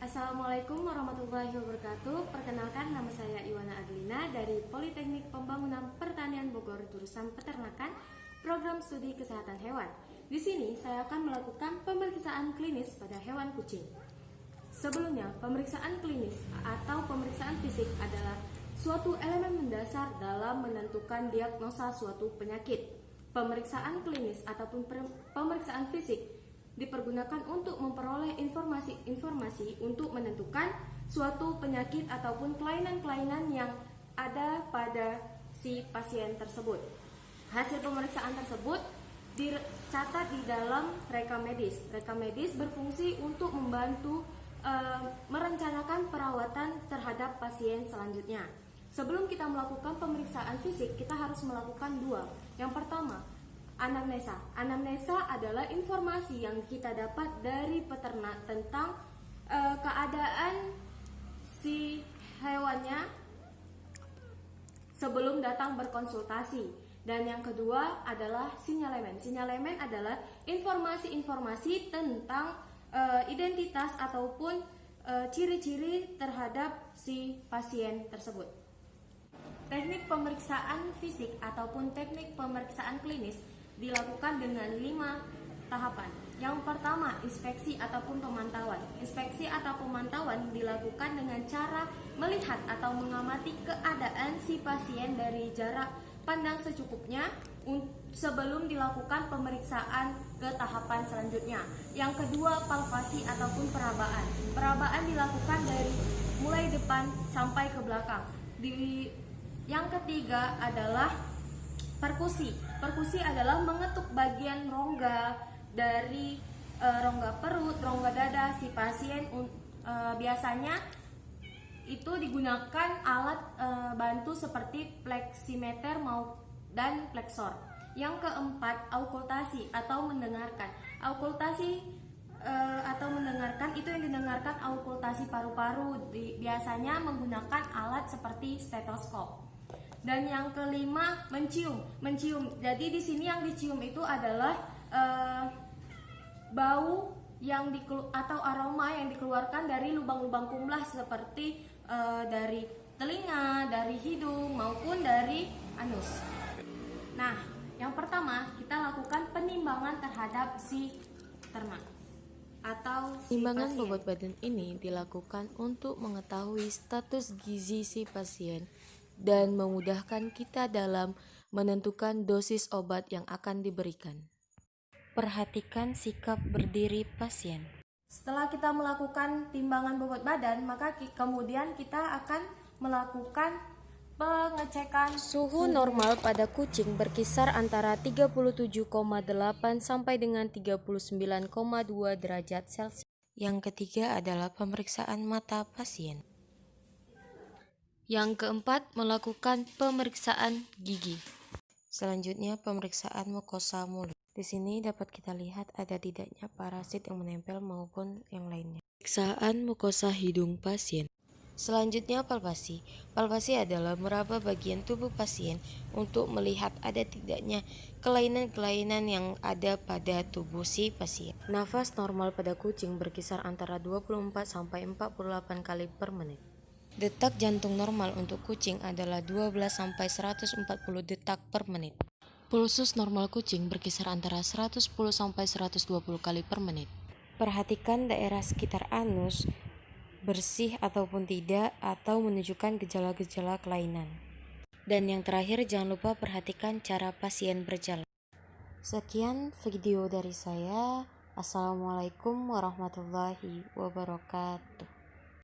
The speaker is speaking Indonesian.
Assalamualaikum warahmatullahi wabarakatuh. Perkenalkan, nama saya Iwana Adlina dari Politeknik Pembangunan Pertanian Bogor, jurusan Peternakan, Program Studi Kesehatan Hewan. Di sini saya akan melakukan pemeriksaan klinis pada hewan kucing. Sebelumnya, pemeriksaan klinis atau pemeriksaan fisik adalah suatu elemen mendasar dalam menentukan diagnosa suatu penyakit. Pemeriksaan klinis ataupun pemeriksaan fisik dipergunakan untuk memperoleh informasi untuk menentukan suatu penyakit ataupun kelainan-kelainan yang ada pada si pasien tersebut. Hasil pemeriksaan tersebut dicatat di dalam rekam medis. Rekam medis berfungsi untuk membantu merencanakan perawatan terhadap pasien selanjutnya. Sebelum kita melakukan pemeriksaan fisik, kita harus melakukan dua. Yang pertama, anamnesa. Anamnesa adalah informasi yang kita dapat dari peternak tentang keadaan si hewannya sebelum datang berkonsultasi. Dan yang kedua adalah sinyalemen. Sinyalemen adalah informasi-informasi tentang identitas ataupun ciri-ciri terhadap si pasien tersebut. Teknik pemeriksaan fisik ataupun teknik pemeriksaan klinis dilakukan dengan 5 tahapan. Yang pertama, inspeksi ataupun pemantauan. Inspeksi atau pemantauan dilakukan dengan cara melihat atau mengamati keadaan si pasien dari jarak pandang secukupnya sebelum dilakukan pemeriksaan ke tahapan selanjutnya. Yang kedua, palpasi ataupun perabaan. Perabaan dilakukan dari mulai depan sampai ke belakang. Yang ketiga adalah perkusi. Perkusi adalah mengetuk bagian rongga dari rongga perut, rongga dada si pasien. Biasanya itu digunakan alat bantu seperti fleximeter dan flexor. Yang keempat, aukultasi atau mendengarkan. Aukultasi atau mendengarkan itu yang didengarkan aukultasi paru-paru, biasanya menggunakan alat seperti stetoskop. Dan yang kelima, mencium. Jadi di sini yang dicium itu adalah bau atau aroma yang dikeluarkan dari lubang-lubang kumlah seperti dari telinga, dari hidung maupun dari anus. Nah, yang pertama kita lakukan penimbangan terhadap si ternak atau si Timbangan pasien. bobot badan ini dilakukan untuk mengetahui status gizi si pasien dan memudahkan kita dalam menentukan dosis obat yang akan diberikan. Perhatikan sikap berdiri pasien. Setelah kita melakukan timbangan bobot badan, maka kemudian kita akan melakukan pengecekan Suhu normal pada kucing berkisar antara 37,8 sampai dengan 39,2 derajat Celcius. Yang ketiga adalah pemeriksaan mata pasien. Yang keempat, melakukan pemeriksaan gigi. Selanjutnya, pemeriksaan mukosa mulut. Di sini dapat kita lihat ada tidaknya parasit yang menempel maupun yang lainnya. Pemeriksaan mukosa hidung pasien. Selanjutnya, palpasi. Palpasi adalah meraba bagian tubuh pasien untuk melihat ada tidaknya kelainan-kelainan yang ada pada tubuh si pasien. Nafas normal pada kucing berkisar antara 24 sampai 48 kali per menit. Detak jantung normal untuk kucing adalah 12 sampai 140 detak per menit. Pulsus normal kucing berkisar antara 110 sampai 120 kali per menit. Perhatikan daerah sekitar anus bersih ataupun tidak, atau menunjukkan gejala-gejala kelainan. Dan yang terakhir, jangan lupa perhatikan cara pasien berjalan. Sekian video dari saya. Assalamualaikum warahmatullahi wabarakatuh.